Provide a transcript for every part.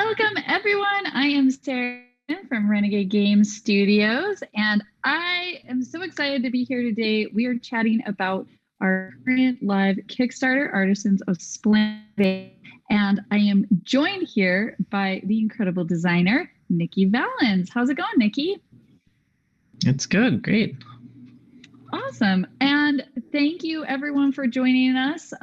Welcome, everyone. I am Sarah from Renegade Game Studios, and I am so excited to be here today. We are chatting about our current live Kickstarter, Artisans of Splendent, and I am joined here by the incredible designer, Nikki Valens. How's it going, Nikki? It's good. Great. Awesome. And thank you everyone for joining us.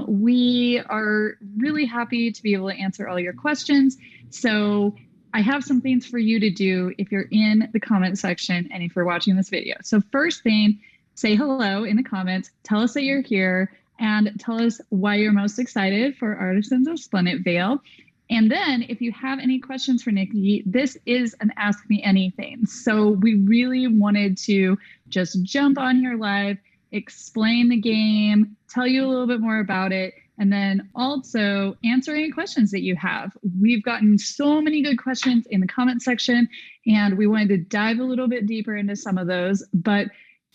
We are really happy to be able to answer all your questions. So I have some things for you to do if you're in the comment section and if you're watching this video. So first thing, say hello in the comments, tell us that you're here, and tell us why you're most excited for Artisans of Splendent Vale. And then if you have any questions for Nikki, this is an Ask Me Anything. So we really wanted to just jump on here live, explain the game, tell you a little bit more about it, and then also answer any questions that you have. We've gotten so many good questions in the comment section, and we wanted to dive a little bit deeper into some of those. But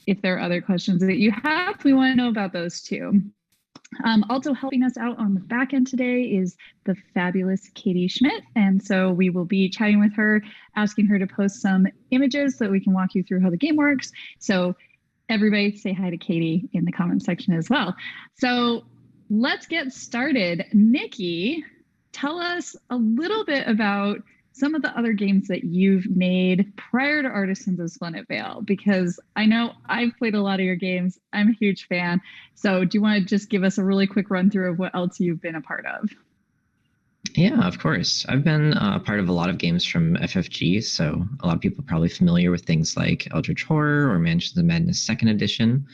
if there are other questions that you have, we want to know about those too. Also helping us out on the back end today is the fabulous Katie Schmidt. And so we will be chatting with her, asking her to post some images so that we can walk you through how the game works. So everybody say hi to Katie in the comment section as well. So let's get started. Nikki, tell us a little bit about some of the other games that you've made prior to Artisans of Splendent Vale, because I know I've played a lot of your games. I'm a huge fan. So do you want to just give us a really quick run through of what else you've been a part of? Yeah, of course. I've been a part of a lot of games from FFG, so a lot of people are probably familiar with things like Eldritch Horror or Mansions of Madness 2nd Edition.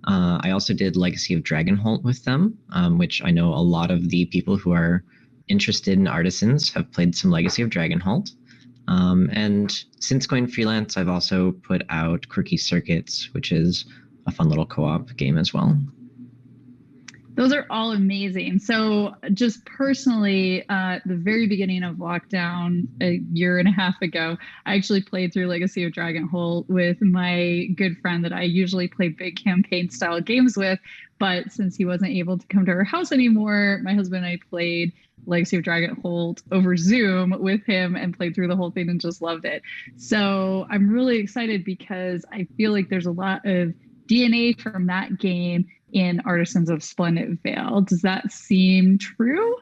I also did Legacy of Dragonholt with them, which I know a lot of the people who are interested in Artisans have played some Legacy of Dragonholt. And since going freelance, I've also put out Quirky Circuits, which is a fun little co-op game as well. Those are all amazing. So just personally, the very beginning of lockdown a year and a half ago, I actually played through Legacy of Dragonholt with my good friend that I usually play big campaign style games with. But since he wasn't able to come to our house anymore, my husband and I played Legacy of Dragonholt over Zoom with him and played through the whole thing and just loved it. So I'm really excited because I feel like there's a lot of DNA from that game in Artisans of Splendent Vale. Does that seem true?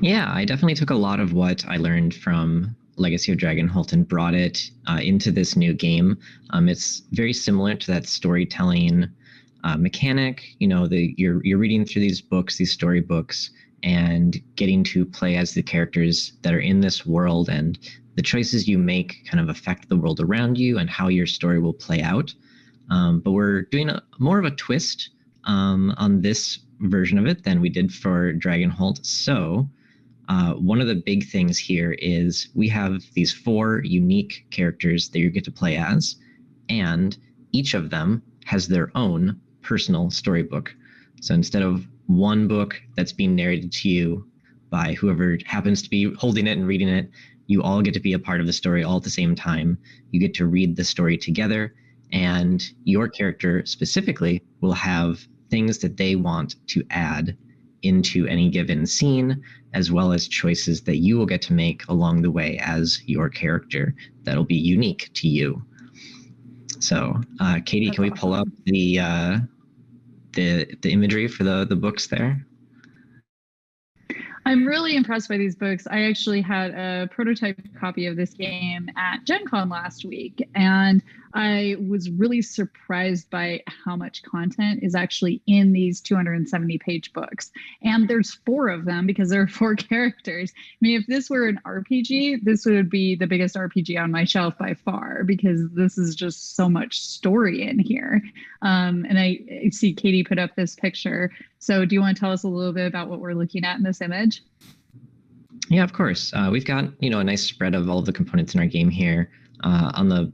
Yeah, I definitely took a lot of what I learned from Legacy of Dragonholt and brought it into this new game. It's very similar to that storytelling mechanic. You know, you're reading through these books, these storybooks, and getting to play as the characters that are in this world, and the choices you make kind of affect the world around you and how your story will play out. But we're doing more of a twist on this version of it than we did for Dragonholt. So one of the big things here is we have these 4 unique characters that you get to play as, and each of them has their own personal storybook. So instead of one book that's being narrated to you by whoever happens to be holding it and reading it, you all get to be a part of the story all at the same time. You get to read the story together, and your character specifically will have things that they want to add into any given scene, as well as choices that you will get to make along the way as your character that'll be unique to you. So, Katie, can we pull up the imagery for the books there? I'm really impressed by these books. I actually had a prototype copy of this game at Gen Con last week, and I was really surprised by how much content is actually in these 270-page books. And there's 4 of them because there are 4 characters. I mean, if this were an RPG, this would be the biggest RPG on my shelf by far, because this is just so much story in here. And I see Katie put up this picture. So do you want to tell us a little bit about what we're looking at in this image? Yeah, of course. We've got, a nice spread of all of the components in our game here. On the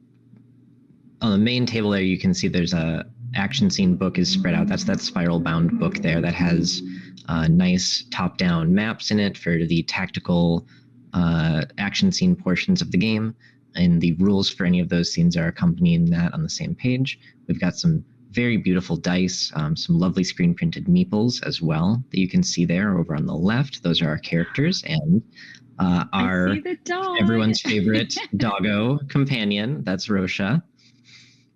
main table there, you can see there's a action scene book is spread out. That's that spiral bound book there that has nice top-down maps in it for the tactical action scene portions of the game. And the rules for any of those scenes are accompanying that on the same page. We've got some very beautiful dice, some lovely screen printed meeples as well that you can see there over on the left. Those are our characters, and our I see the dog. everyone's favorite doggo companion. That's Rosha.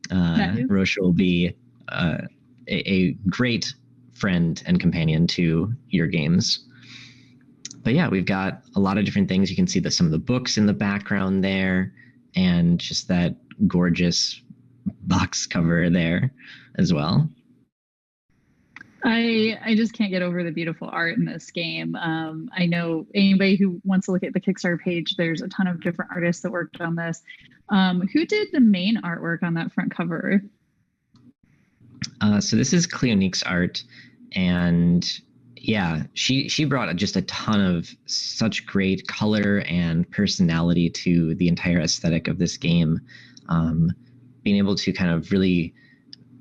Nice. Rosha will be a great friend and companion to your games. But yeah, we've got a lot of different things. You can see some of the books in the background there, and just that gorgeous box cover there as well. I just can't get over the beautiful art in this game. I know anybody who wants to look at the Kickstarter page, there's a ton of different artists that worked on this. Who did the main artwork on that front cover? So this is Cleonique's art, and yeah, she brought just a ton of such great color and personality to the entire aesthetic of this game. Being able to kind of really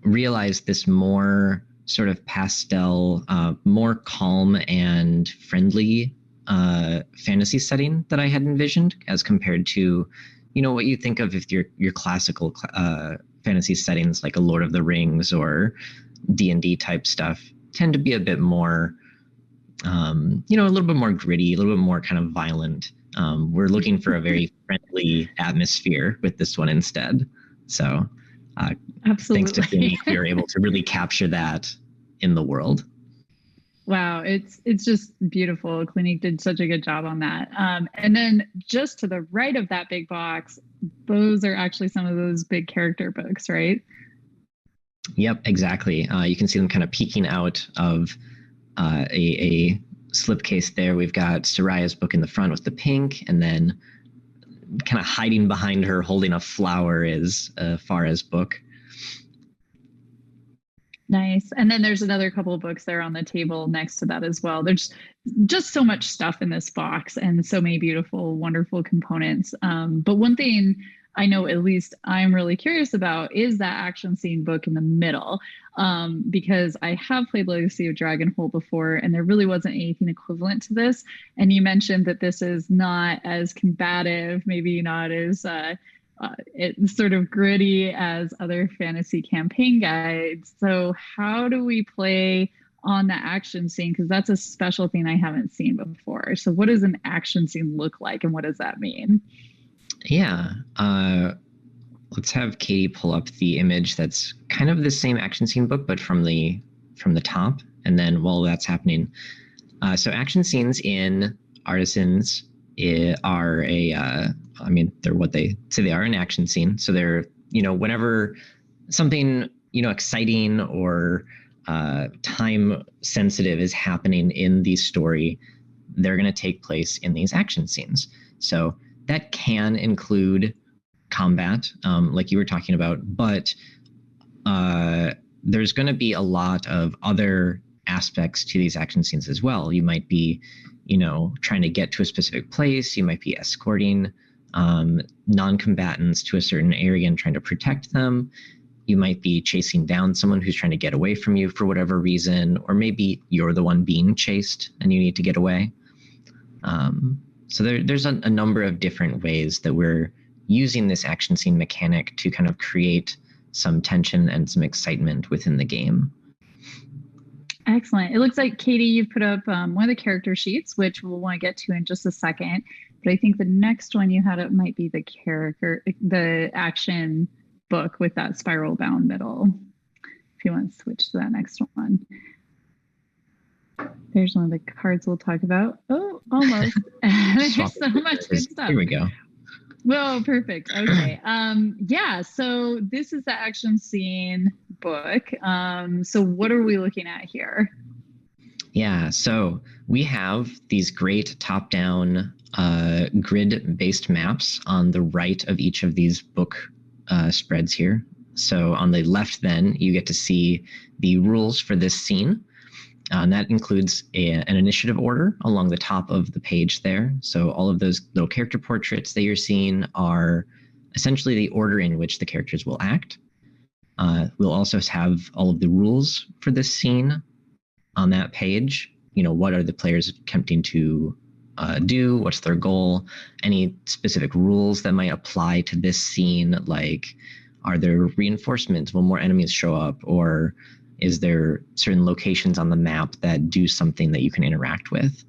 realize this more sort of pastel, more calm and friendly fantasy setting that I had envisioned, as compared to, what you think of if your classical fantasy settings like a Lord of the Rings or D&D type stuff tend to be a bit more, a little bit more gritty, a little bit more kind of violent. We're looking for a very friendly atmosphere with this one instead. So Absolutely. Thanks to Cleonique, we were able to really capture that in the world. Wow, it's just beautiful. Cleonique did such a good job on that. And then just to the right of that big box, those are actually some of those big character books, right? Yep, exactly. You can see them kind of peeking out of a slipcase there. We've got Soraya's book in the front with the pink, and then kind of hiding behind her holding a flower is Farah's book. Nice. And then there's another couple of books there on the table next to that as well. There's just so much stuff in this box and so many beautiful, wonderful components. But one thing I know at least I'm really curious about is that action scene book in the middle, because I have played Legacy of Dragonholt before, and there really wasn't anything equivalent to this. And you mentioned that this is not as combative, maybe not as it's sort of gritty as other fantasy campaign guides. So how do we play on the action scene? Because that's a special thing I haven't seen before. So what does an action scene look like, and what does that mean? Yeah. Let's have Katie pull up the image that's kind of the same action scene book, but from the top. And then while that's happening, so action scenes in Artisans are they're what they say they are, an action scene. So they're, whenever something, exciting or time sensitive is happening in the story, they're going to take place in these action scenes. So that can include combat, like you were talking about, but there's going to be a lot of other aspects to these action scenes as well. You might be, trying to get to a specific place. You might be escorting non-combatants to a certain area and trying to protect them. You might be chasing down someone who's trying to get away from you for whatever reason, or maybe you're the one being chased and you need to get away. So there's a number of different ways that we're using this action scene mechanic to kind of create some tension and some excitement within the game. Excellent. It looks like, Katie, you've put up one of the character sheets, which we'll want to get to in just a second. But I think the next one you had up might be the action book with that spiral bound middle. If you want to switch to that next one. There's one of the cards we'll talk about. Oh, almost. There's so much good stuff. Here we go. Well, perfect. Okay. Yeah. So this is the action scene book. So what are we looking at here? Yeah. So we have these great top-down grid-based maps on the right of each of these book spreads here. So on the left, then you get to see the rules for this scene. And that includes an initiative order along the top of the page there. So all of those little character portraits that you're seeing are essentially the order in which the characters will act. We'll also have all of the rules for this scene on that page. What are the players attempting to do? What's their goal? Any specific rules that might apply to this scene, like Are there reinforcements? Will more enemies show up? Or is there certain locations on the map that do something that you can interact with?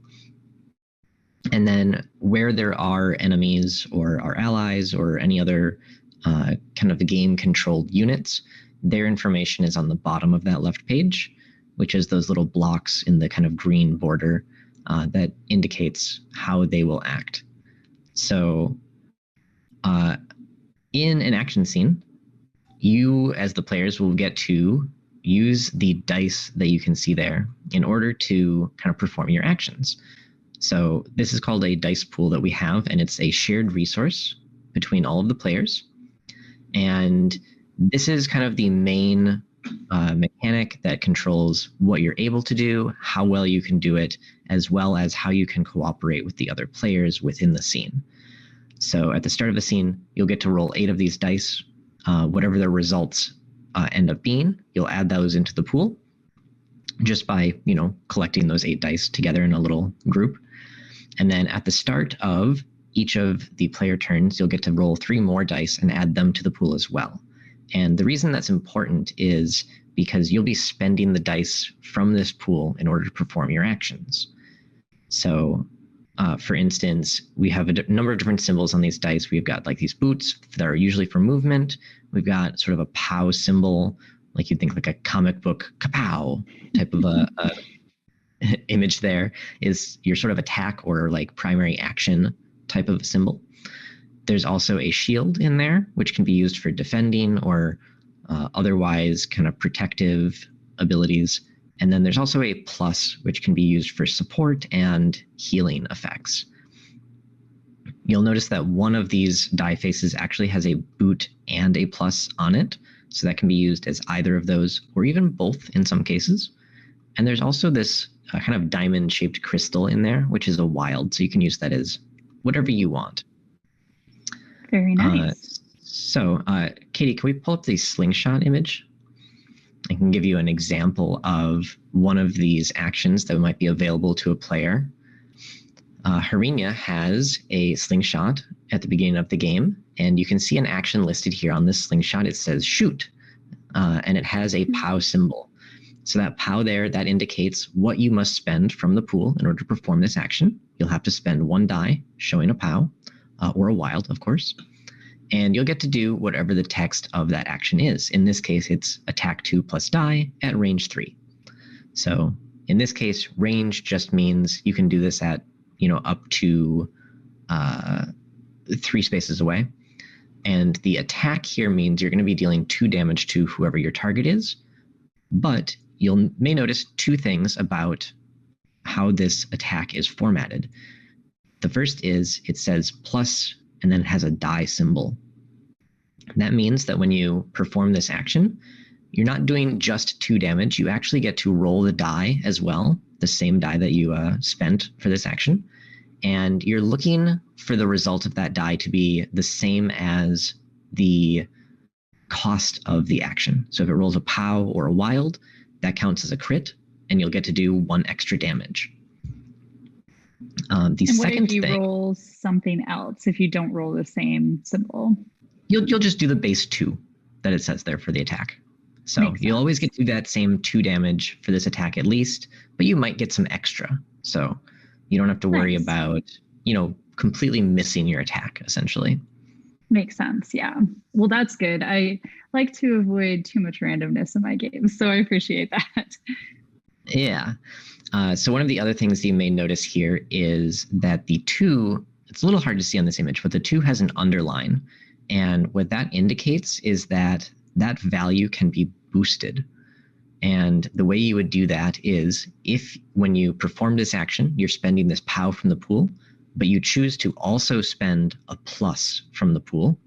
And then where there are enemies or our allies or any other kind of the game controlled units, their information is on the bottom of that left page, which is those little blocks in the kind of green border that indicates how they will act. So in an action scene, you as the players will get to use the dice that you can see there in order to kind of perform your actions. So this is called a dice pool that we have, and it's a shared resource between all of the players. And this is kind of the main mechanic that controls what you're able to do, how well you can do it, as well as how you can cooperate with the other players within the scene. So at the start of the scene, you'll get to roll 8 of these dice. Whatever the results end up being, you'll add those into the pool just by, collecting those 8 dice together in a little group. And then at the start of each of the player turns, you'll get to roll 3 more dice and add them to the pool as well. And the reason that's important is because you'll be spending the dice from this pool in order to perform your actions. So for instance, we have a number of different symbols on these dice. We've got like these boots that are usually for movement. We've got sort of a POW symbol, like you'd think like a comic book kapow type of a image there is your sort of attack or like primary action type of symbol. There's also a shield in there, which can be used for defending or otherwise kind of protective abilities. And then there's also a plus, which can be used for support and healing effects. You'll notice that one of these die faces actually has a boot and a plus on it. So that can be used as either of those, or even both in some cases. And there's also this kind of diamond-shaped crystal in there, which is a wild. So you can use that as whatever you want. Very nice. So, Katie, can we pull up the slingshot image? I can give you an example of one of these actions that might be available to a player. Harinya has a slingshot at the beginning of the game, and you can see an action listed here on this slingshot. It says shoot, and it has a POW symbol. So that POW there, that indicates what you must spend from the pool in order to perform this action. You'll have to spend 1 die showing a POW, or a wild, of course. And you'll get to do whatever the text of that action is. In this case, it's attack 2 plus die at range 3. So in this case, range just means you can do this at, up to 3 spaces away. And the attack here means you're going to be dealing 2 damage to whoever your target is. But you may notice 2 things about how this attack is formatted. The first is it says plus, and then it has a die symbol. That means that when you perform this action, you're not doing just 2 damage. You actually get to roll the die as well, the same die that you spent for this action. And you're looking for the result of that die to be the same as the cost of the action. So if it rolls a POW or a wild, that counts as a crit, and you'll get to do 1 extra damage. The second thing, what if you roll something else if you don't roll the same symbol? You'll just do the base 2 that it says there for the attack. So you'll always get to do that same 2 damage for this attack at least, but you might get some extra. So you don't have to worry about, completely missing your attack, essentially. Makes sense, yeah. Well, that's good. I like to avoid too much randomness in my games, so I appreciate that. Yeah. So one of the other things you may notice here is that the 2, it's a little hard to see on this image, but the 2 has an underline. And what that indicates is that that value can be boosted. And the way you would do that is if when you perform this action, you're spending this POW from the pool, but you choose to also spend a plus from the pool,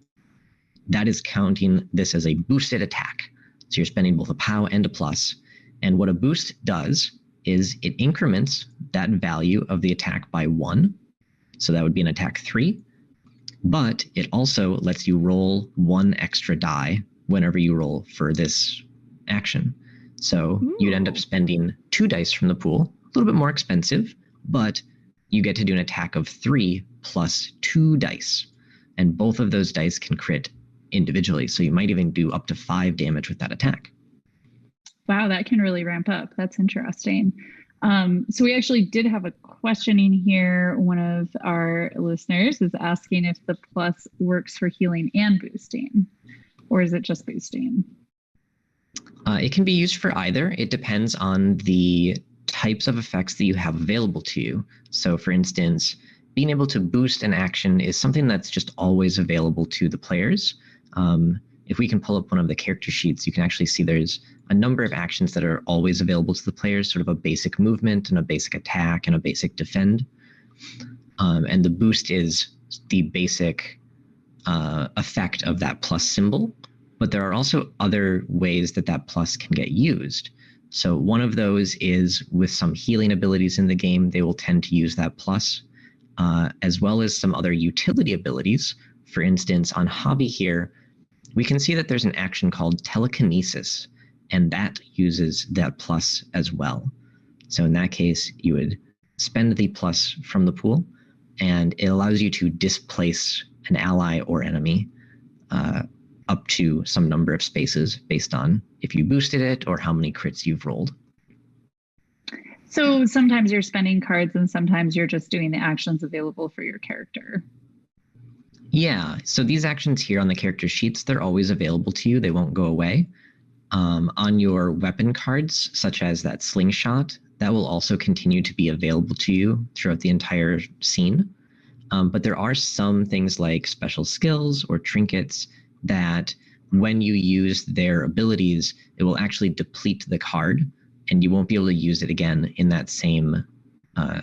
that is counting this as a boosted attack. So you're spending both a POW and a plus. And what a boost does is it increments that value of the attack by 1. So that would be an attack 3. But it also lets you roll 1 extra die whenever you roll for this action. So you'd end up spending 2 dice from the pool, a little bit more expensive, but you get to do an attack of 3 plus 2 dice. And both of those dice can crit individually. So you might even do up to 5 damage with that attack. Wow, that can really ramp up. That's interesting. So we actually did have a question in here. One of our listeners is asking if the plus works for healing and boosting, or is it just boosting? It can be used for either. It depends on the types of effects that you have available to you. So for instance, being able to boost an action is something that's just always available to the players. If we can pull up one of the character sheets, you can actually see there's a number of actions that are always available to the players, sort of a basic movement and a basic attack and a basic defend. And the boost is the basic effect of that plus symbol. But there are also other ways that that plus can get used. So one of those is with some healing abilities in the game, they will tend to use that plus, as well as some other utility abilities. For instance, on hobby here, we can see that there's an action called telekinesis, and that uses that plus as well. So in that case, you would spend the plus from the pool, and it allows you to displace an ally or enemy up to some number of spaces based on if you boosted it or how many crits you've rolled. So sometimes you're spending cards and sometimes you're just doing the actions available for your character. Yeah, so these actions here on the character sheets, they're always available to you. They won't go away. On your weapon cards, such as that slingshot, that will also continue to be available to you throughout the entire scene. But there are some things like special skills or trinkets that when you use their abilities, it will actually deplete the card and you won't be able to use it again in that same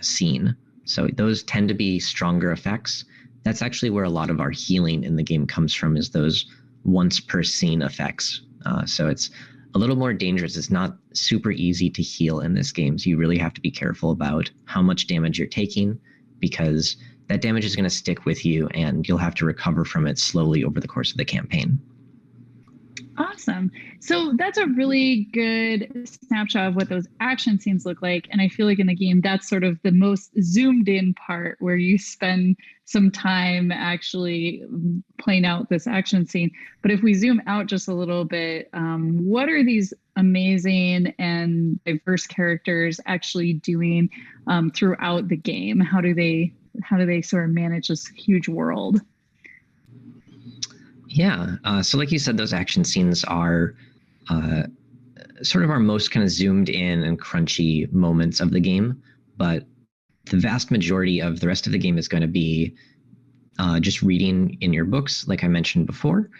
scene. So those tend to be stronger effects. That's actually where a lot of our healing in the game comes from, is those once per scene effects. So it's a little more dangerous. It's not super easy to heal in this game. So you really have to be careful about how much damage you're taking, because that damage is going to stick with you and you'll have to recover from it slowly over the course of the campaign. Awesome. So that's a really good snapshot of what those action scenes look like. And I feel like in the game, that's sort of the most zoomed in part where you spend some time actually playing out this action scene. But if we zoom out just a little bit, what are these amazing and diverse characters actually doing throughout the game? How do they sort of manage this huge world? Yeah. So like you said, those action scenes are sort of our most kind of zoomed in and crunchy moments of the game. But the vast majority of the rest of the game is going to be just reading in your books, like I mentioned before.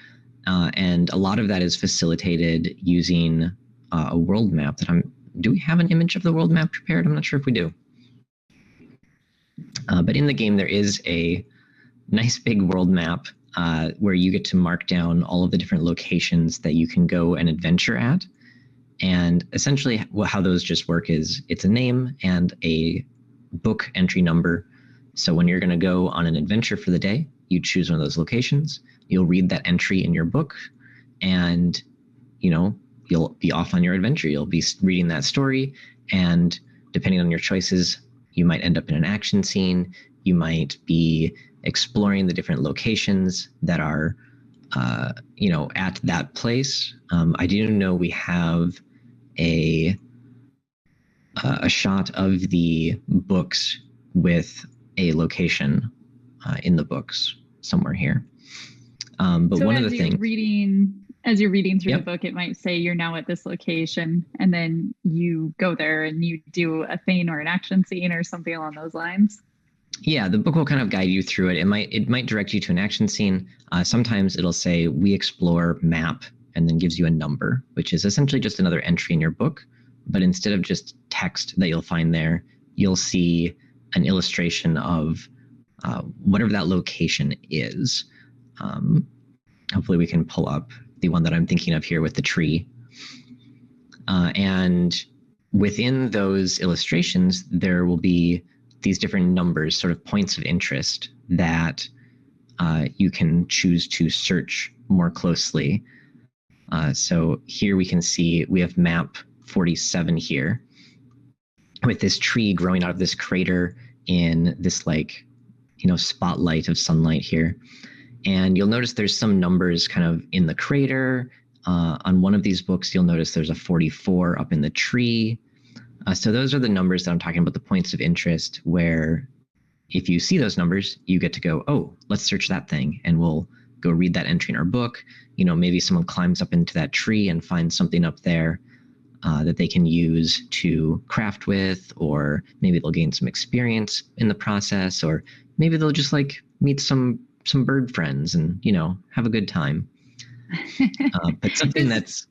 And a lot of that is facilitated using a world map do we have an image of the world map prepared? I'm not sure if we do. But in the game, there is a nice big world map where you get to mark down all of the different locations that you can go and adventure at. And essentially how those just work is it's a name and a book entry number. So when you're going to go on an adventure for the day, you choose one of those locations, you'll read that entry in your book, and you'll be off on your adventure. You'll be reading that story, and depending on your choices, you might end up in an action scene. You might be exploring the different locations that are, at that place. I do know we have a shot of the books with a location in the books somewhere here. But so one of the things, as you're reading through the book, it might say you're now at this location, and then you go there and you do a thing or an action scene or something along those lines. Yeah, the book will kind of guide you through it. It might direct you to an action scene. Sometimes it'll say we explore map and then gives you a number, which is essentially just another entry in your book. But instead of just text that you'll find there, you'll see an illustration of whatever that location is. Hopefully we can pull up the one that I'm thinking of here with the tree. And within those illustrations, there will be these different numbers, sort of points of interest that you can choose to search more closely. So here we can see we have map 47 here with this tree growing out of this crater in this spotlight of sunlight here. And you'll notice there's some numbers kind of in the crater. On one of these books, you'll notice there's a 44 up in the tree. So those are the numbers that I'm talking about, the points of interest, where if you see those numbers, you get to go, oh, let's search that thing, and we'll go read that entry in our book. You know, maybe someone climbs up into that tree and finds something up there that they can use to craft with, or maybe they'll gain some experience in the process, or maybe they'll just like meet some bird friends and, you know, have a good time. But something that's...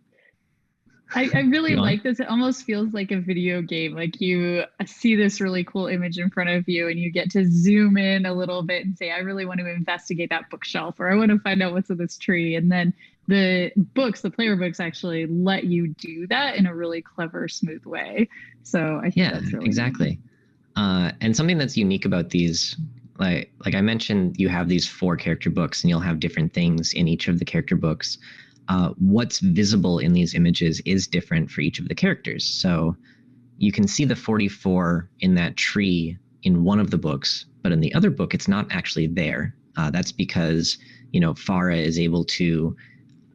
I really like this. It almost feels like a video game. Like you see this really cool image in front of you and you get to zoom in a little bit and say, I really want to investigate that bookshelf, or I want to find out what's in this tree. And then the books, the player books, actually let you do that in a really clever, smooth way. So I think that's really exactly. And something that's unique about these, like I mentioned, you have these 4 character books and you'll have different things in each of the character books. What's visible in these images is different for each of the characters. So you can see the 44 in that tree in one of the books, but in the other book, it's not actually there. That's because, you know, Farah is able to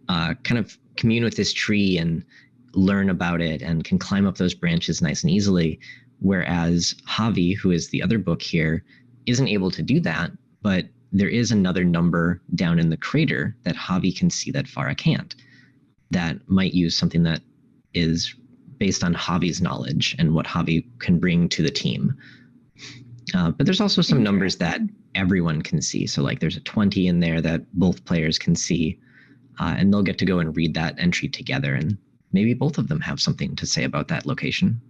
kind of commune with this tree and learn about it and can climb up those branches nice and easily. Whereas Javi, who is the other book here, isn't able to do that, but there is another number down in the crater that Javi can see that Farah can't. That might use something that is based on Javi's knowledge and what Javi can bring to the team. But there's also some numbers that everyone can see. So like there's a 20 in there that both players can see, and they'll get to go and read that entry together, and maybe both of them have something to say about that location.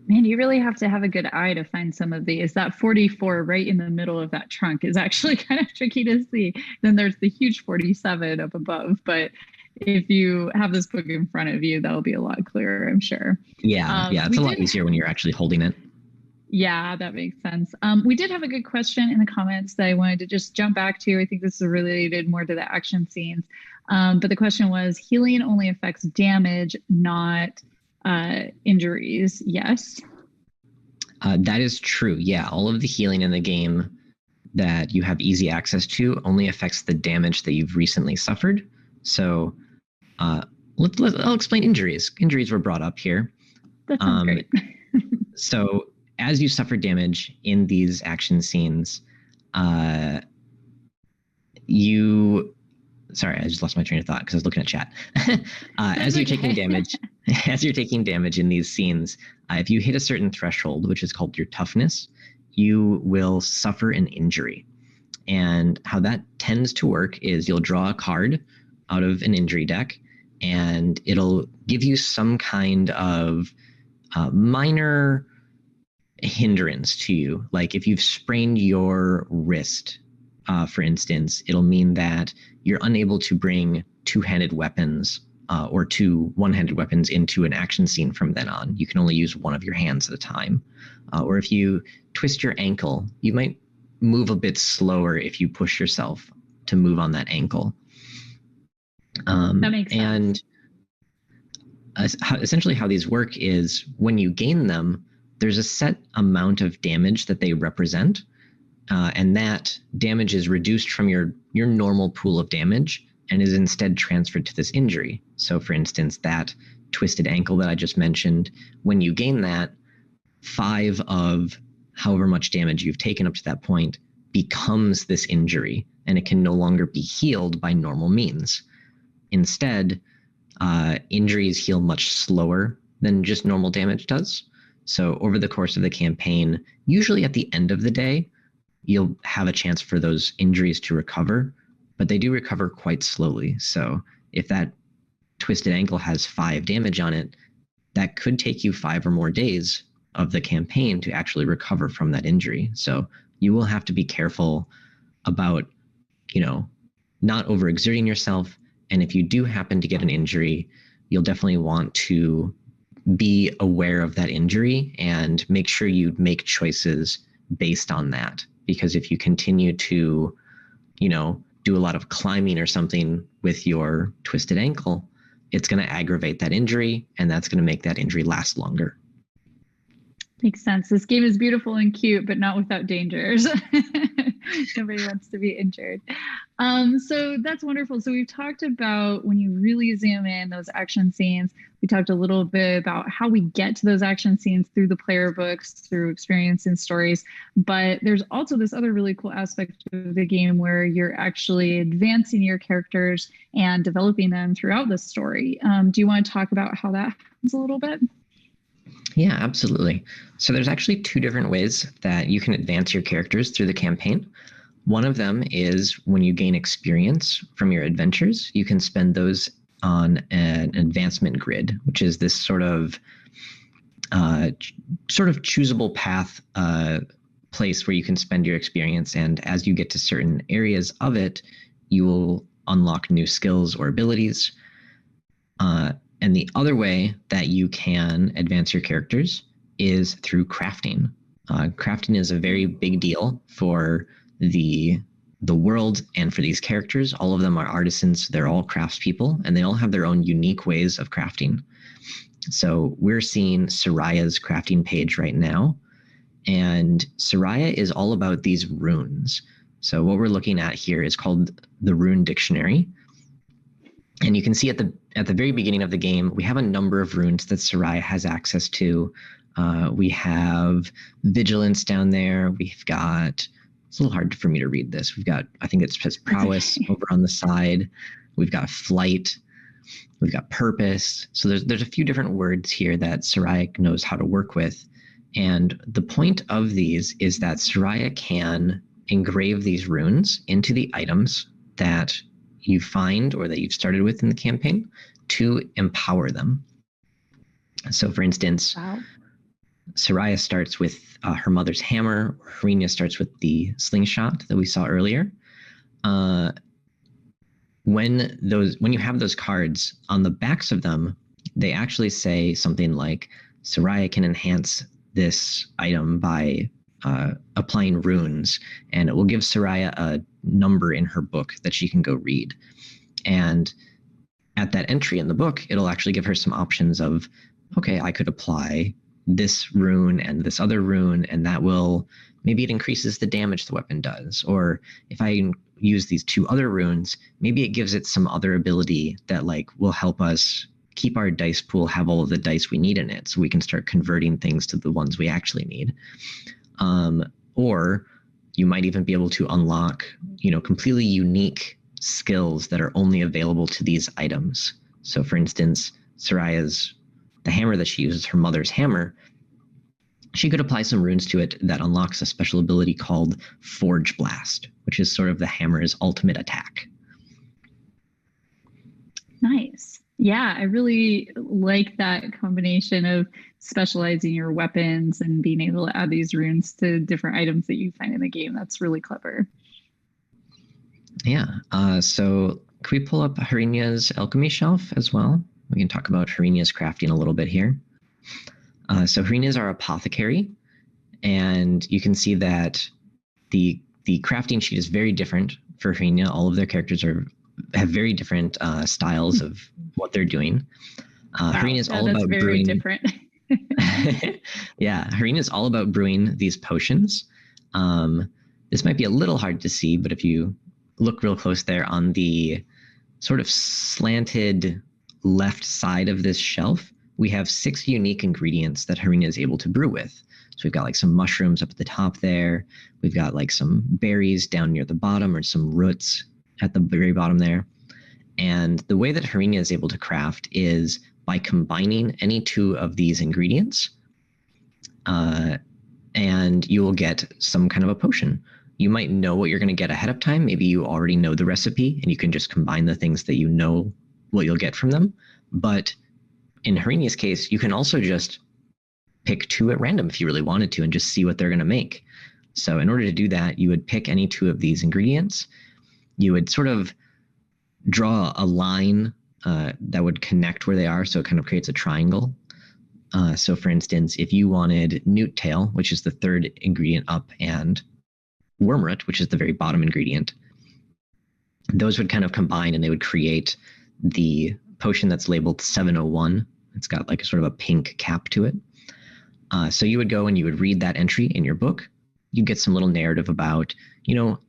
Man, you really have to have a good eye to find some of these. That 44 right in the middle of that trunk is actually kind of tricky to see. Then there's the huge 47 up above. But if you have this book in front of you, that'll be a lot clearer, I'm sure. Yeah, it's a lot easier when you're actually holding it. Yeah, that makes sense. We did have a good question in the comments that I wanted to just jump back to. I think this is related more to the action scenes. But the question was, healing only affects damage, not injuries. Yes. That is true. Yeah, all of the healing in the game that you have easy access to only affects the damage that you've recently suffered. So I'll explain injuries. Injuries were brought up here. That sounds great. So as you suffer damage in these action scenes, sorry, I just lost my train of thought because I was looking at chat. As you're taking damage in these scenes, if you hit a certain threshold, which is called your toughness, you will suffer an injury. And how that tends to work is you'll draw a card out of an injury deck, and it'll give you some kind of minor hindrance to you. Like if you've sprained your wrist, for instance, it'll mean that you're unable to bring two-handed weapons or 2 one-handed weapons into an action scene from then on. You can only use one of your hands at a time. Or if you twist your ankle, you might move a bit slower if you push yourself to move on that ankle. That makes sense. And essentially how these work is when you gain them, there's a set amount of damage that they represent. And that damage is reduced from your normal pool of damage and is instead transferred to this injury. So for instance, that twisted ankle that I just mentioned, when you gain that, 5 of however much damage you've taken up to that point becomes this injury, and it can no longer be healed by normal means. Instead, injuries heal much slower than just normal damage does. So over the course of the campaign, usually at the end of the day, you'll have a chance for those injuries to recover, but they do recover quite slowly. So if that twisted ankle has 5 damage on it, that could take you 5 or more days of the campaign to actually recover from that injury. So you will have to be careful about, not overexerting yourself. And if you do happen to get an injury, you'll definitely want to be aware of that injury and make sure you make choices based on that. Because if you continue to, do a lot of climbing or something with your twisted ankle, it's going to aggravate that injury, and that's going to make that injury last longer. Makes sense. This game is beautiful and cute, but not without dangers. Nobody wants to be injured. So that's wonderful. So we've talked about when you really zoom in those action scenes. We talked a little bit about how we get to those action scenes through the player books, through experience and stories. But there's also this other really cool aspect of the game where you're actually advancing your characters and developing them throughout the story. Do you want to talk about how that happens a little bit? Yeah, absolutely. So there's actually two different ways that you can advance your characters through the campaign. One of them is when you gain experience from your adventures, you can spend those on an advancement grid, which is this sort of choosable path place where you can spend your experience. And as you get to certain areas of it, you will unlock new skills or abilities. And the other way that you can advance your characters is through crafting. Crafting is a very big deal for the world and for these characters. All of them are artisans. They're all craftspeople, and they all have their own unique ways of crafting. So we're seeing Soraya's crafting page right now, and Soraya is all about these runes. So what we're looking at here is called the Rune Dictionary. And you can see at the very beginning of the game, we have a number of runes that Soraya has access to. We have Vigilance down there. We've got, it's a little hard for me to read this. We've got, I think it says Prowess over on the side. We've got Flight. We've got Purpose. So there's a few different words here that Soraya knows how to work with. And the point of these is that Soraya can engrave these runes into the items that you find or that you've started with in the campaign to empower them. So for instance, wow. Soraya starts with her mother's hammer, or Harinia starts with the slingshot that we saw earlier. When you have those cards, on the backs of them, they actually say something like, Soraya can enhance this item by applying runes, and it will give Soraya a number in her book that she can go read. And at that entry in the book, it'll actually give her some options of, okay, I could apply this rune and this other rune, and that will, maybe it increases the damage the weapon does. Or if I use these two other runes, maybe it gives it some other ability that will help us keep our dice pool, have all of the dice we need in it, so we can start converting things to the ones we actually need. Or you might even be able to unlock, completely unique skills that are only available to these items. So for instance, Soraya's, the hammer that she uses, her mother's hammer, she could apply some runes to it that unlocks a special ability called Forge Blast, which is sort of the hammer's ultimate attack. Nice. Yeah, I really like that combination of specializing your weapons and being able to add these runes to different items that you find in the game. That's really clever. Yeah. So can we pull up Harinia's alchemy shelf as well? We can talk about Harinia's crafting a little bit here. So Harina is our apothecary, and you can see that the crafting sheet is very different for Harinia. All of their characters have very different styles of what they're doing. Wow. Harina is all about very brewing. Different. Yeah, Harina is all about brewing these potions. This might be a little hard to see, but if you look real close there on the sort of slanted left side of this shelf, we have 6 unique ingredients that Harina is able to brew with. So we've got some mushrooms up at the top there. We've got some berries down near the bottom, or some roots at the very bottom there. And the way that Harinia is able to craft is by combining any 2 of these ingredients, and you will get some kind of a potion. You might know what you're going to get ahead of time. Maybe you already know the recipe and you can just combine the things that you know what you'll get from them. But in Harinia's case, you can also just pick 2 at random if you really wanted to and just see what they're going to make. So in order to do that, you would pick any 2 of these ingredients. You would sort of draw a line that would connect where they are, so it kind of creates a triangle. So for instance, if you wanted newt tail, which is the 3rd ingredient up, and wormroot, which is the very bottom ingredient, those would kind of combine and they would create the potion that's labeled 701. It's got a sort of a pink cap to it. So you would go and you would read that entry in your book. You get some little narrative about,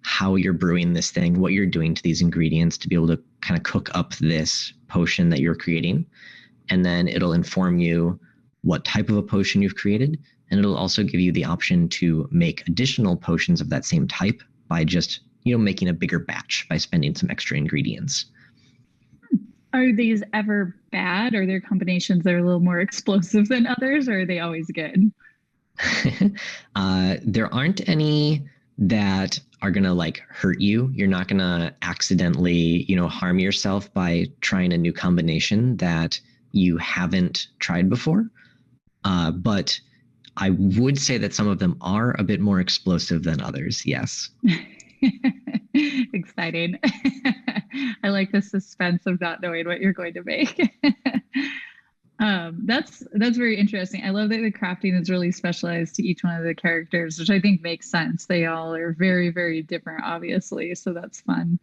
how you're brewing this thing, what you're doing to these ingredients to be able to kind of cook up this potion that you're creating. And then it'll inform you what type of a potion you've created. And it'll also give you the option to make additional potions of that same type by just, making a bigger batch by spending some extra ingredients. Are these ever bad? Are there combinations that are a little more explosive than others, or are they always good? There aren't any that are going to hurt you. You're not going to accidentally, harm yourself by trying a new combination that you haven't tried before. But I would say that some of them are a bit more explosive than others. Yes. Exciting. I like the suspense of not knowing what you're going to make. That's very interesting. I love that the crafting is really specialized to each one of the characters, which I think makes sense. They all are very, very different, obviously. So that's fun.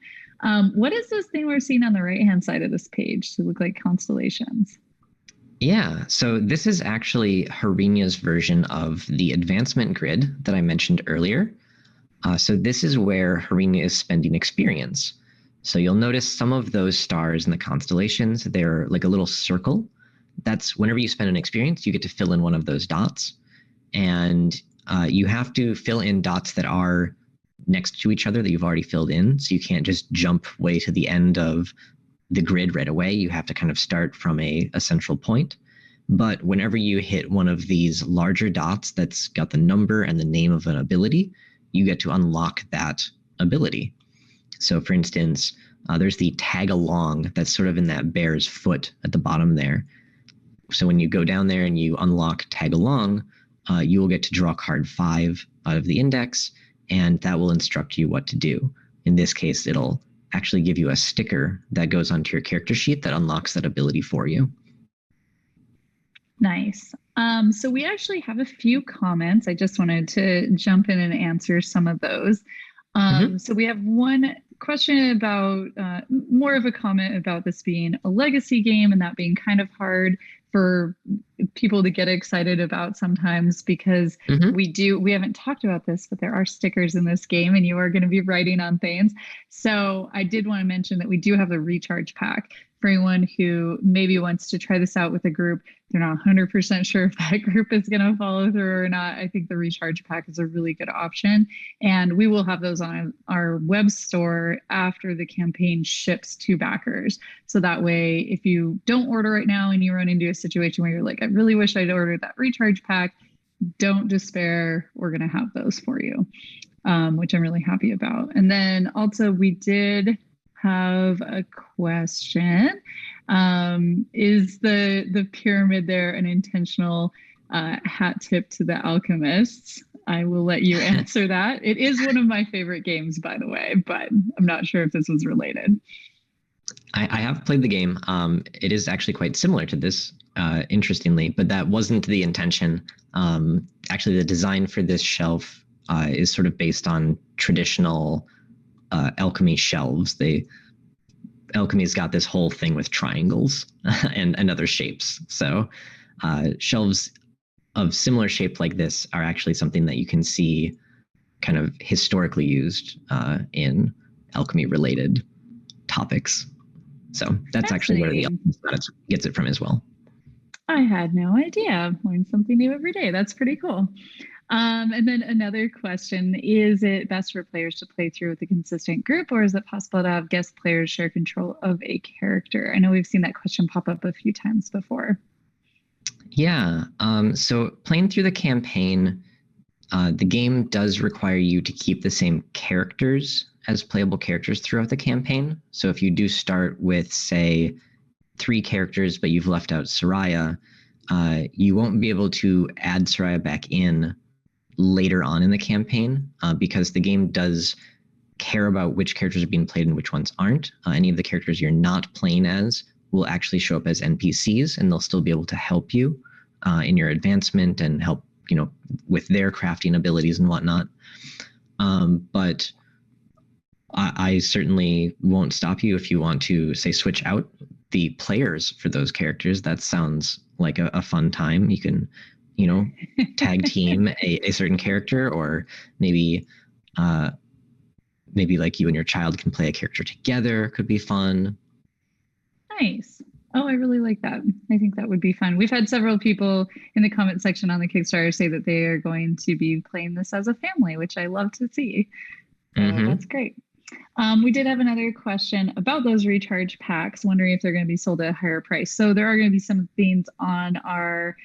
What is this thing we're seeing on the right-hand side of this page to look like constellations? Yeah, so this is actually Harinia's version of the advancement grid that I mentioned earlier. So this is where Harinia is spending experience. So you'll notice some of those stars in the constellations, they're like a little circle. That's whenever you spend an experience, you get to fill in one of those dots. And you have to fill in dots that are next to each other that you've already filled in. So you can't just jump way to the end of the grid right away. You have to kind of start from a central point. But whenever you hit one of these larger dots that's got the number and the name of an ability, you get to unlock that ability. So for instance, there's the tag along that's sort of in that bear's foot at the bottom there. So when you go down there and you unlock tag along, you will get to draw card 5 out of the index, and that will instruct you what to do. In this case, it'll actually give you a sticker that goes onto your character sheet that unlocks that ability for you. Nice. So we actually have a few comments. I just wanted to jump in and answer some of those. So we have one question about more of a comment about this being a legacy game and that being kind of hard for people to get excited about sometimes because we haven't talked about this, but there are stickers in this game and you are going to be writing on things. So I did want to mention that we do have the recharge pack for anyone who maybe wants to try this out with a group. They're not 100% sure if that group is going to follow through or not. I think the recharge pack is a really good option. And we will have those on our web store after the campaign ships to backers. So that way, if you don't order right now and you run into a situation where you're like, I really wish I'd ordered that recharge pack, don't despair. We're going to have those for you, which I'm really happy about. And then also we did have a question. Is the pyramid there an intentional hat tip to the alchemists? I will let you answer that. It is one of my favorite games, by the way, but I'm not sure if this was related. I have played the game. It is actually quite similar to this, interestingly, but that wasn't the intention. Actually, the design for this shelf is sort of based on traditional alchemy shelves. Alchemy's got this whole thing with triangles and other shapes. So shelves of similar shape like this are actually something that you can see kind of historically used in alchemy related topics. So that's actually where the alchemist gets it from as well. I had no idea. Learn something new every day. That's pretty cool. And then another question, is it best for players to play through with a consistent group, or is it possible to have guest players share control of a character? I know we've seen that question pop up a few times before. Yeah. So playing through the campaign, the game does require you to keep the same characters as playable characters throughout the campaign. So if you do start with, say, 3 characters, but you've left out Soraya, you won't be able to add Soraya back in later on in the campaign because the game does care about which characters are being played and which ones aren't. Any of the characters you're not playing as will actually show up as NPCs, and they'll still be able to help you in your advancement and help, with their crafting abilities and whatnot. But I certainly won't stop you if you want to, say, switch out the players for those characters. That sounds like a fun time. You can, tag team a certain character, or maybe like you and your child can play a character together. Could be fun. Nice. Oh, I really like that. I think that would be fun. We've had several people in the comment section on the Kickstarter say that they are going to be playing this as a family, which I love to see. That's great. We did have another question about those recharge packs, wondering if they're going to be sold at a higher price. So there are going to be some things on our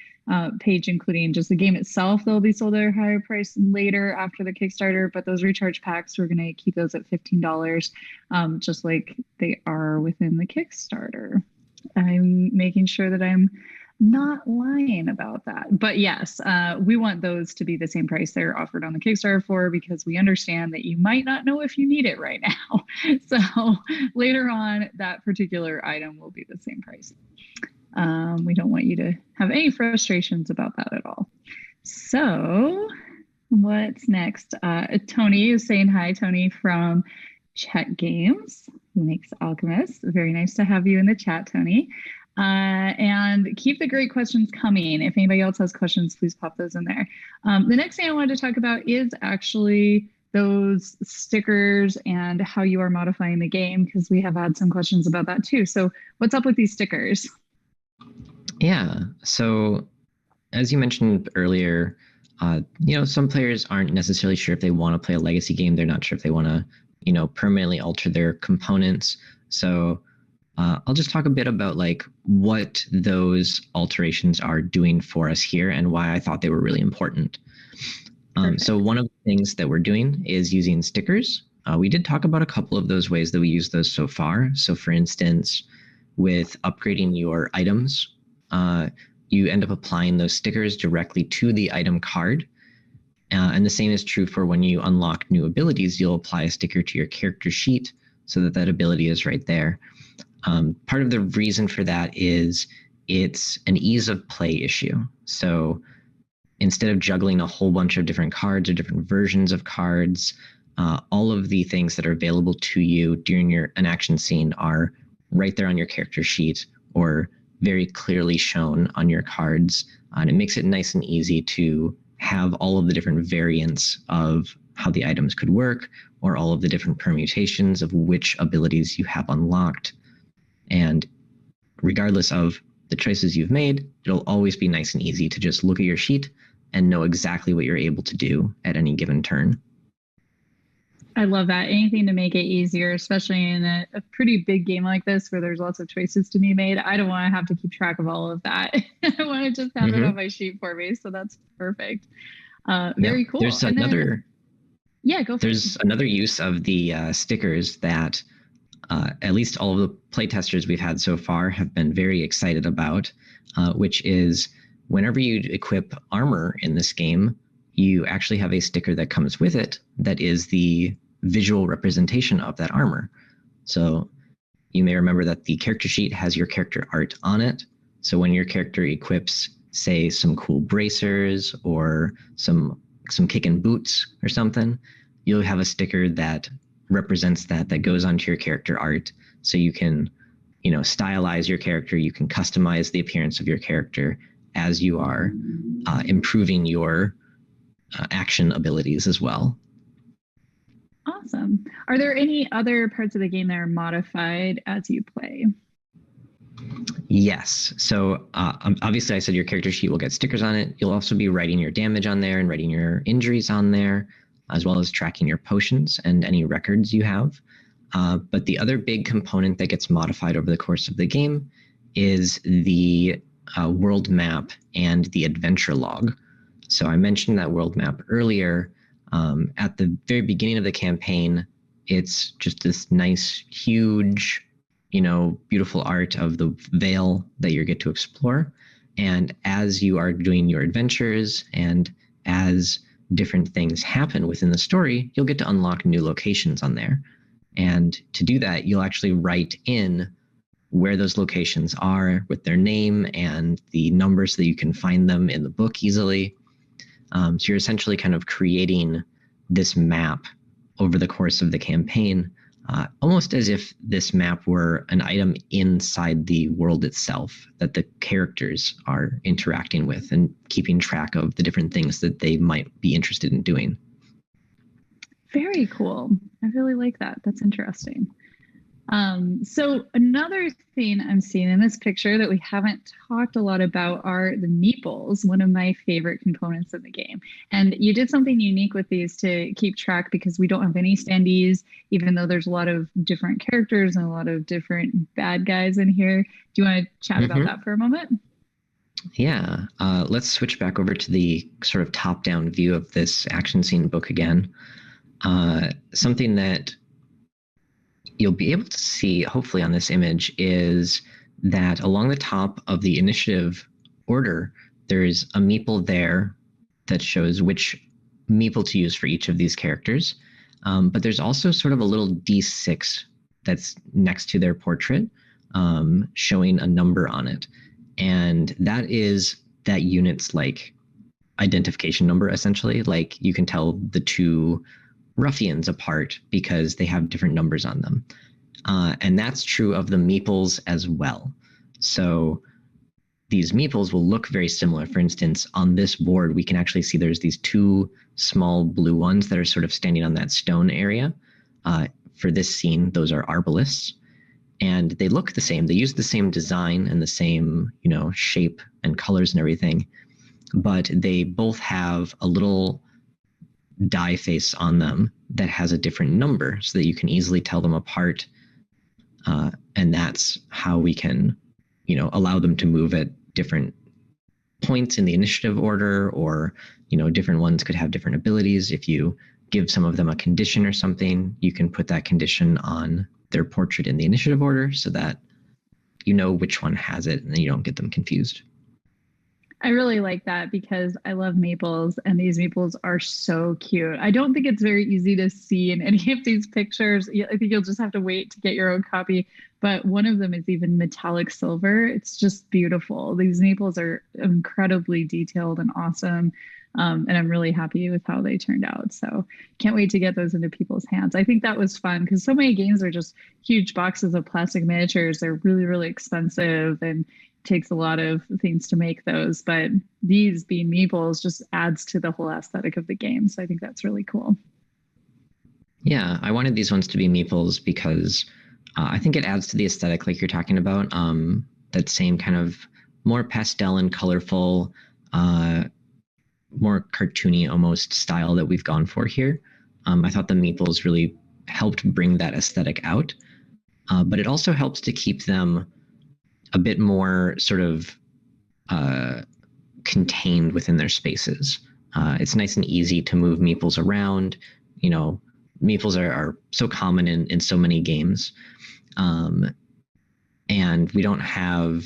page, including just the game itself. They'll be sold at a higher price later after the Kickstarter, but those recharge packs, we're going to keep those at $15, just like they are within the Kickstarter. I'm making sure that I'm not lying about that. But yes, we want those to be the same price they're offered on the Kickstarter for, because we understand that you might not know if you need it right now. So later on, that particular item will be the same price. We don't want you to have any frustrations about that at all. So what's next? Tony is saying hi, Tony from Chat Games, who makes Alchemist. Very nice to have you in the chat, Tony. And keep the great questions coming. If anybody else has questions, please pop those in there. The next thing I wanted to talk about is actually those stickers and how you are modifying the game, because we have had some questions about that too. So what's up with these stickers? Yeah, so as you mentioned earlier, some players aren't necessarily sure if they want to play a legacy game. They're not sure if they want to, permanently alter their components. So I'll just talk a bit about like what those alterations are doing for us here and why I thought they were really important. So one of the things that we're doing is using stickers. We did talk about a couple of those ways that we use those so far. So for instance, with upgrading your items, you end up applying those stickers directly to the item card. And the same is true for when you unlock new abilities. You'll apply a sticker to your character sheet so that that ability is right there. Part of the reason for that is it's an ease of play issue. So instead of juggling a whole bunch of different cards or different versions of cards, all of the things that are available to you during an action scene are right there on your character sheet or very clearly shown on your cards. And it makes it nice and easy to have all of the different variants of how the items could work, or all of the different permutations of which abilities you have unlocked. And regardless of the choices you've made, it'll always be nice and easy to just look at your sheet and know exactly what you're able to do at any given turn. I love that. Anything to make it easier, especially in a pretty big game like this where there's lots of choices to be made. I don't want to have to keep track of all of that. I want to just have it on my sheet for me. So that's perfect. Very cool. There's go for it. There's another use of the stickers that at least all of the playtesters we've had so far have been very excited about, which is whenever you equip armor in this game, you actually have a sticker that comes with it that is the visual representation of that armor. So you may remember that the character sheet has your character art on it. So when your character equips, say, some cool bracers or some kicking boots or something, you'll have a sticker that represents that goes onto your character art. So you can, stylize your character. You can customize the appearance of your character as you are improving your action abilities as well. Awesome. Are there any other parts of the game that are modified as you play? Yes. So obviously I said your character sheet will get stickers on it. You'll also be writing your damage on there and writing your injuries on there, as well as tracking your potions and any records you have. But the other big component that gets modified over the course of the game is the world map and the adventure log. So I mentioned that world map earlier. At the very beginning of the campaign, it's just this nice, huge, beautiful art of the Vale that you get to explore. And as you are doing your adventures and as different things happen within the story, you'll get to unlock new locations on there. And to do that, you'll actually write in where those locations are with their name and the numbers so that you can find them in the book easily. So you're essentially kind of creating this map over the course of the campaign almost as if this map were an item inside the world itself that the characters are interacting with and keeping track of the different things that they might be interested in doing. Very cool. I really like that. That's interesting. So another thing I'm seeing in this picture that we haven't talked a lot about are the meeples, one of my favorite components of the game. And you did something unique with these to keep track because we don't have any standees, even though there's a lot of different characters and a lot of different bad guys in here. Do you want to chat about that for a moment? Yeah, let's switch back over to the sort of top-down view of this action scene book again. Something that you'll be able to see, hopefully on this image, is that along the top of the initiative order, there's a meeple there that shows which meeple to use for each of these characters. But there's also sort of a little D6 that's next to their portrait, showing a number on it. And that is that unit's like identification number, essentially. Like you can tell the two ruffians apart because they have different numbers on them. And that's true of the meeples as well. So these meeples will look very similar. For instance, on this board, we can actually see there's these two small blue ones that are sort of standing on that stone area. For this scene, those are arbalists. And they look the same. They use the same design and the same, shape and colors and everything. But they both have a little die face on them that has a different number so that you can easily tell them apart. And that's how we can, allow them to move at different points in the initiative order, or, different ones could have different abilities. If you give some of them a condition or something, you can put that condition on their portrait in the initiative order so that you know which one has it and you don't get them confused. I really like that because I love meeples, and these meeples are so cute. I don't think it's very easy to see in any of these pictures. I think you'll just have to wait to get your own copy. But one of them is even metallic silver. It's just beautiful. These meeples are incredibly detailed and awesome. And I'm really happy with how they turned out. So can't wait to get those into people's hands. I think that was fun because so many games are just huge boxes of plastic miniatures. They're really, really expensive and takes a lot of things to make those, but these being meeples just adds to the whole aesthetic of the game. So I think that's really cool. Yeah, I wanted these ones to be meeples because I think it adds to the aesthetic like you're talking about. That same kind of more pastel and colorful, more cartoony almost style that we've gone for here. I thought the meeples really helped bring that aesthetic out, but it also helps to keep them a bit more sort of contained within their spaces. It's nice and easy to move meeples around. Meeples are so common in so many games. And we don't have,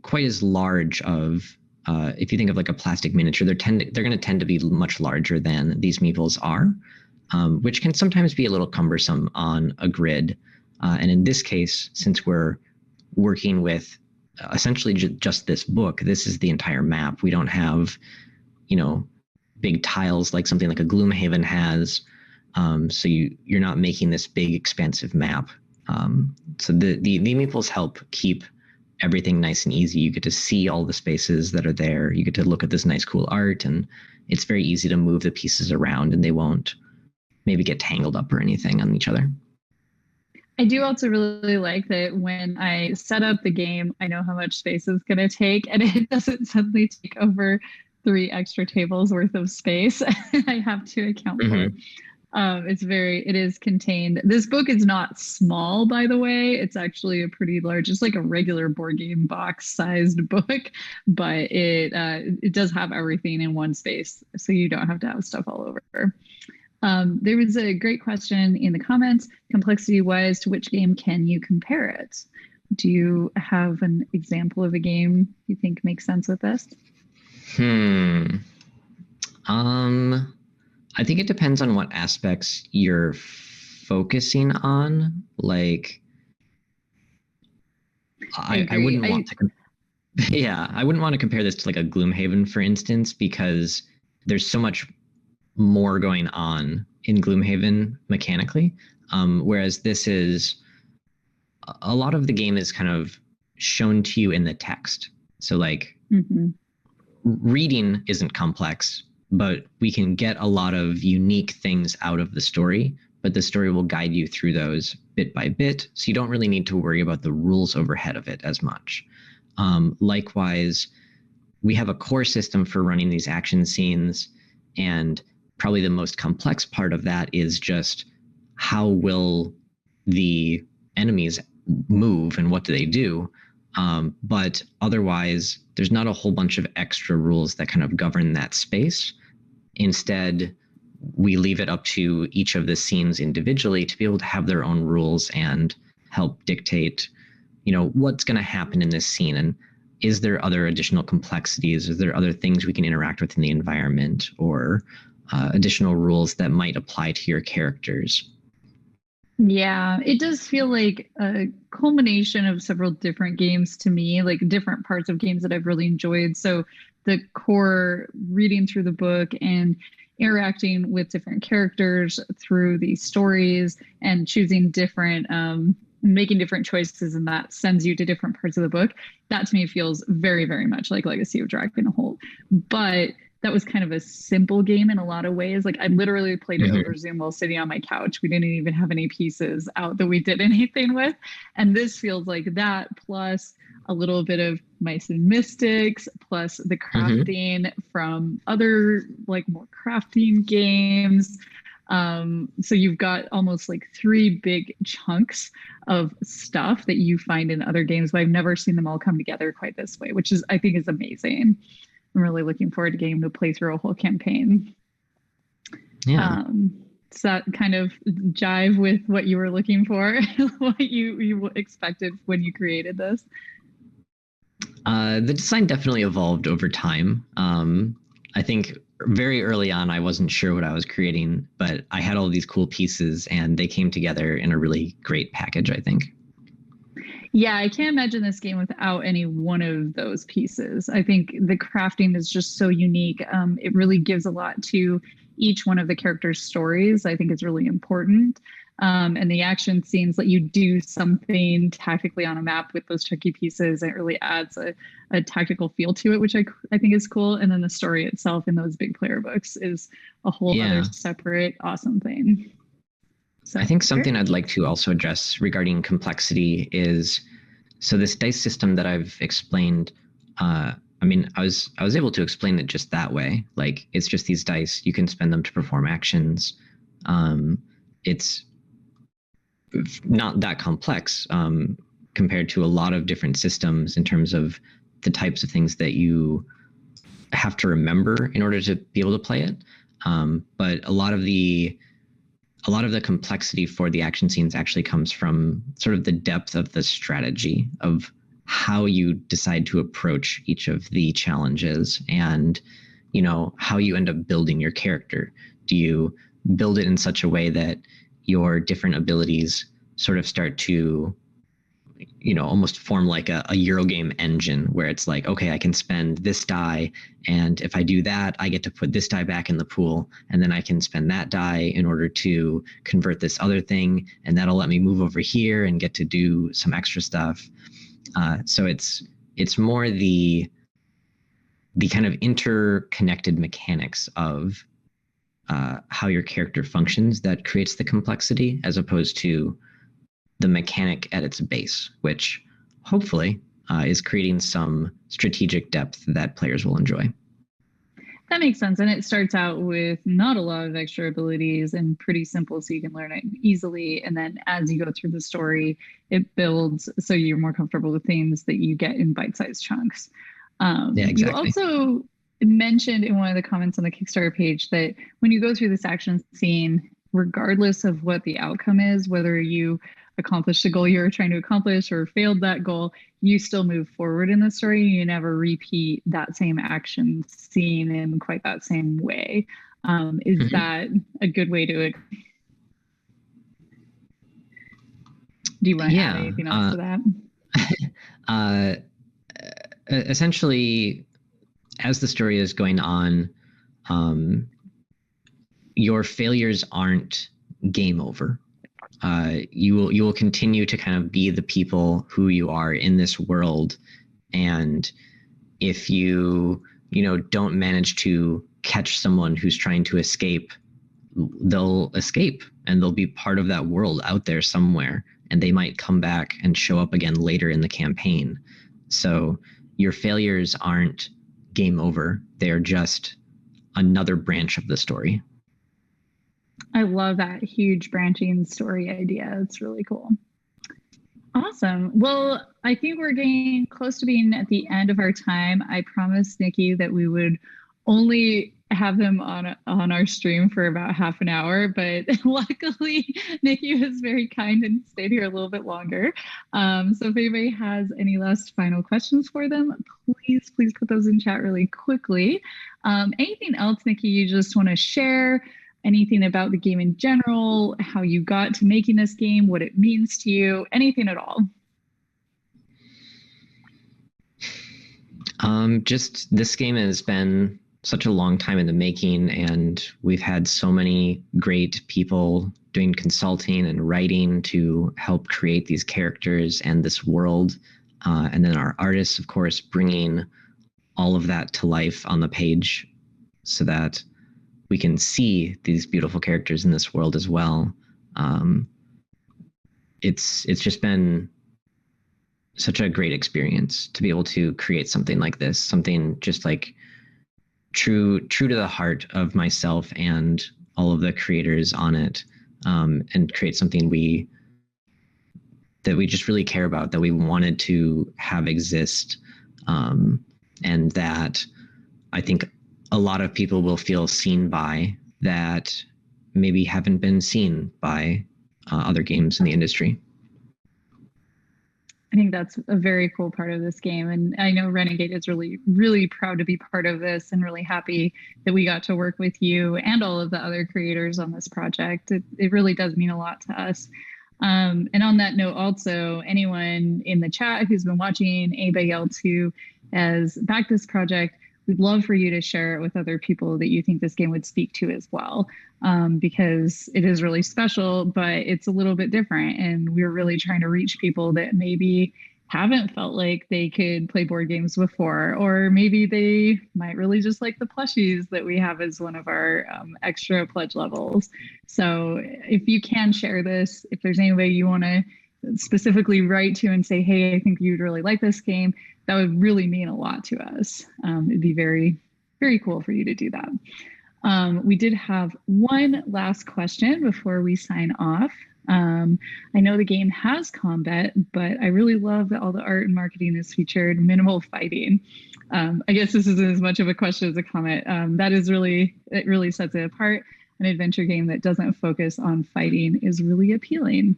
quite as large of, if you think of like a plastic miniature, they're going to tend to be much larger than these meeples are, which can sometimes be a little cumbersome on a grid. And in this case, since we're working with essentially just this book, this is the entire map. We don't have, big tiles like something like a Gloomhaven has. So you're not making this big expansive map. So the meeples help keep everything nice and easy. You get to see all the spaces that are there. You get to look at this nice, cool art, and it's very easy to move the pieces around and they won't maybe get tangled up or anything on each other. I do also really like that when I set up the game, I know how much space it's going to take, and it doesn't suddenly take over 3 extra tables worth of space. I have to account for. It is contained. This book is not small, by the way. It's actually a pretty large, it's like a regular board game box sized book, but it does have everything in one space, so you don't have to have stuff all over. There was a great question in the comments, complexity-wise, to which game can you compare it? Do you have an example of a game you think makes sense with this? I think it depends on what aspects you're focusing on. Like, I wouldn't want to. I wouldn't want to compare this to like a Gloomhaven, for instance, because there's so much more going on in Gloomhaven mechanically. Whereas this is a lot of the game is kind of shown to you in the text. So like reading isn't complex, but we can get a lot of unique things out of the story, but the story will guide you through those bit by bit. So you don't really need to worry about the rules overhead of it as much. Likewise, we have a core system for running these action scenes, and probably the most complex part of that is just how will the enemies move and what do they do? But otherwise, there's not a whole bunch of extra rules that kind of govern that space. Instead, we leave it up to each of the scenes individually to be able to have their own rules and help dictate, what's going to happen in this scene, and is there other additional complexities? Is there other things we can interact with in the environment, or additional rules that might apply to your characters? Yeah, it does feel like a culmination of several different games to me, like different parts of games that I've really enjoyed. So the core reading through the book and interacting with different characters through these stories and choosing different, making different choices, and that sends you to different parts of the book. That to me feels very, very much like Legacy of Dragonholt. But that was kind of a simple game in a lot of ways. Like I literally played it over Zoom while sitting on my couch. We didn't even have any pieces out that we did anything with. And this feels like that, plus a little bit of Mice and Mystics, plus the crafting from other like more crafting games. So you've got almost like 3 big chunks of stuff that you find in other games, but I've never seen them all come together quite this way, which I think is amazing. I'm really looking forward to getting to play through a whole campaign. Yeah. Does that kind of jive with what you were looking for, what you expected when you created this? The design definitely evolved over time. I think very early on, I wasn't sure what I was creating, but I had all these cool pieces and they came together in a really great package, I think. Yeah, I can't imagine this game without any one of those pieces. I think the crafting is just so unique. It really gives a lot to each one of the characters' stories. I think it's really important. And the action scenes let you do something tactically on a map with those tricky pieces. It really adds a tactical feel to it, which I think is cool. And then the story itself in those big player books is a whole other separate awesome thing. So, I think something I'd like to also address regarding complexity is, so this dice system that I've explained, I was able to explain it just that way. Like, it's just these dice, you can spend them to perform actions. It's not that complex compared to a lot of different systems in terms of the types of things that you have to remember in order to be able to play it. But a lot of the complexity for the action scenes actually comes from sort of the depth of the strategy of how you decide to approach each of the challenges, and how you end up building your character. Do you build it in such a way that your different abilities sort of start to almost form like a Eurogame engine, where it's like, okay, I can spend this die, and if I do that, I get to put this die back in the pool, and then I can spend that die in order to convert this other thing, and that'll let me move over here and get to do some extra stuff. So it's more the kind of interconnected mechanics of how your character functions that creates the complexity, as opposed to the mechanic at its base, which hopefully is creating some strategic depth that players will enjoy. That makes sense. And it starts out with not a lot of extra abilities and pretty simple, so you can learn it easily. And then as you go through the story, it builds so you're more comfortable with things that you get in bite-sized chunks. Yeah, exactly. You also mentioned in one of the comments on the Kickstarter page that when you go through this action scene, regardless of what the outcome is, whether you accomplished the goal you were trying to accomplish or failed that goal, you still move forward in the story. You never repeat that same action scene in quite that same way. Is that a good way to it? Do you want to add anything else to that? Essentially, as the story is going on, your failures aren't game over. you will continue to kind of be the people who you are in this world. And if you don't manage to catch someone who's trying to escape, they'll escape and they'll be part of that world out there somewhere, and they might come back and show up again later in the campaign. So your failures aren't game over. They're just another branch of the story. I love that huge branching story idea. It's really cool. Awesome. Well, I think we're getting close to being at the end of our time. I promised Nikki that we would only have him on our stream for about half an hour, but luckily Nikki was very kind and stayed here a little bit longer. So if anybody has any last final questions for them, please put those in chat really quickly. Anything else, Nikki, you just want to share? Anything about the game in general, how you got to making this game, what it means to you, anything at all? Just this game has been such a long time in the making, and we've had so many great people doing consulting and writing to help create these characters and this world. And then our artists, of course, bringing all of that to life on the page so that we can see these beautiful characters in this world as well. It's just been such a great experience to be able to create something like this, something just like true to the heart of myself and all of the creators on it, and create something that we just really care about, that we wanted to have exist, and that I think a lot of people will feel seen by, that maybe haven't been seen by other games in the industry. I think that's a very cool part of this game. And I know Renegade is really, really proud to be part of this and really happy that we got to work with you and all of the other creators on this project. It really does mean a lot to us. And on that note, also, anyone in the chat who's been watching, anybody else who has backed this project, we'd love for you to share it with other people that you think this game would speak to as well, because it is really special, but it's a little bit different. And we're really trying to reach people that maybe haven't felt like they could play board games before, or maybe they might really just like the plushies that we have as one of our extra pledge levels. So if you can share this, if there's anybody you want to specifically write to and say, hey, I think you'd really like this game, that would really mean a lot to us. It'd be very, very cool for you to do that. We did have one last question before we sign off. I know the game has combat, but I really love that all the art and marketing is featured minimal fighting. I guess this isn't as much of a question as a comment. It really sets it apart. An adventure game that doesn't focus on fighting is really appealing.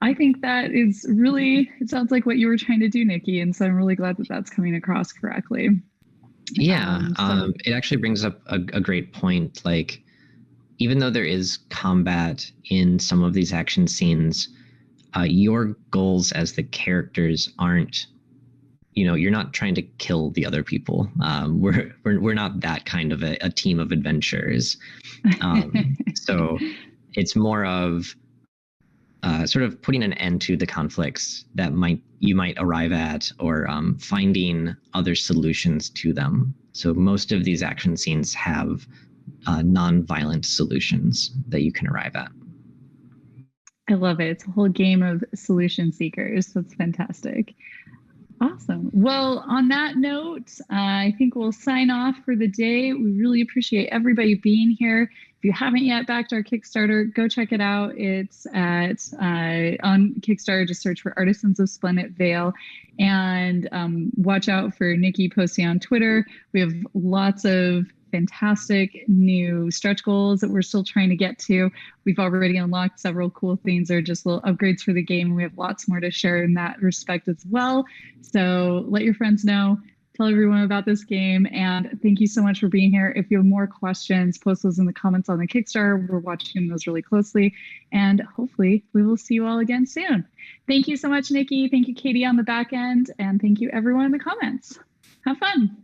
I think that is really, it sounds like what you were trying to do, Nikki. And so I'm really glad that that's coming across correctly. Yeah, it actually brings up a great point. Like, even though there is combat in some of these action scenes, your goals as the characters aren't, you're not trying to kill the other people. We're not that kind of a team of adventurers. So it's more of sort of putting an end to the conflicts that you might arrive at, or finding other solutions to them. So most of these action scenes have non-violent solutions that you can arrive at. I love it. It's a whole game of solution seekers. That's fantastic. Awesome. Well, on that note, I think we'll sign off for the day. We really appreciate everybody being here. If you haven't yet backed our Kickstarter, go check it out. It's at on Kickstarter. Just search for Artisans of Splendent Vale, and watch out for Nikki posting on Twitter. We have lots of fantastic new stretch goals that we're still trying to get to. We've already unlocked several cool things that are just little upgrades for the game. We have lots more to share in that respect as well. So let your friends know, tell everyone about this game, and thank you so much for being here. If you have more questions, post those in the comments on the Kickstarter. We're watching those really closely, and hopefully we will see you all again soon. Thank you so much, Nikki. Thank you, Katie, on the back end, and thank you everyone in the comments. Have fun.